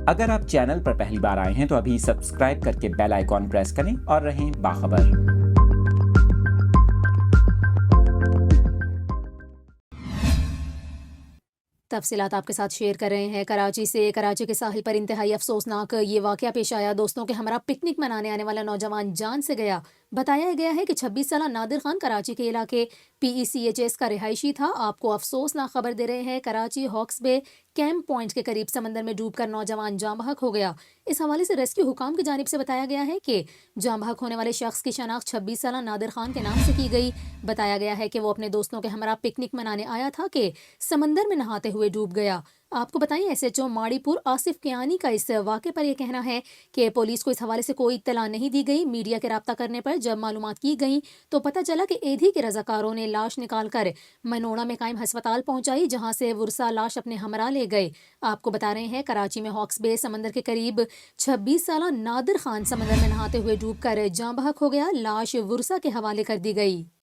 اگر آپ چینل پر پہلی بار آئے ہیں تو ابھی سبسکرائب کر کے بیل آئیکن پریس کریں اور رہیں باخبر۔ تفصیلات آپ کے ساتھ شیئر کر رہے ہیں کراچی سے۔ کراچی کے ساحل پر انتہائی افسوسناک یہ واقعہ پیش آیا۔ دوستوں کے ہمراہ پکنک منانے آنے والا نوجوان جان سے گیا۔ بتایا گیا ہے کہ 26 سالہ نادر خان کراچی کے علاقے PECHS کا رہائشی تھا۔ آپ کو افسوسناک خبر دے رہے ہیں، کراچی ہاکس بے کیمپ پوائنٹ کے قریب سمندر میں ڈوب کر نوجوان جاں بحق ہو گیا۔ اس حوالے سے ریسکیو حکام کی جانب سے بتایا گیا ہے کہ جاں بحق ہونے والے شخص کی شناخت 26 سالہ نادر خان کے نام سے کی گئی۔ بتایا گیا ہے کہ وہ اپنے دوستوں کے ہمراہ پکنک منانے آیا تھا کہ سمندر میں نہاتے ہوئے ڈوب گیا۔ آپ کو بتائیں SHO ماڑی پور آصف کیانی کا اس واقعے پر یہ کہنا ہے کہ پولیس کو اس حوالے سے کوئی اطلاع نہیں دی گئی۔ میڈیا کے رابطہ کرنے پر جب معلومات کی گئیں تو پتہ چلا کہ ایدھی کے رضاکاروں نے لاش نکال کر منوڑا میں قائم ہسپتال پہنچائی، جہاں سے ورثا لاش اپنے ہمراہ لے گئے۔ آپ کو بتا رہے ہیں کراچی میں ہاکس بے سمندر کے قریب 26 سالہ نادر خان سمندر میں نہاتے ہوئے ڈوب کر جاں بحق ہو گیا۔ لاش ورثا کے حوالے کر دی گئی۔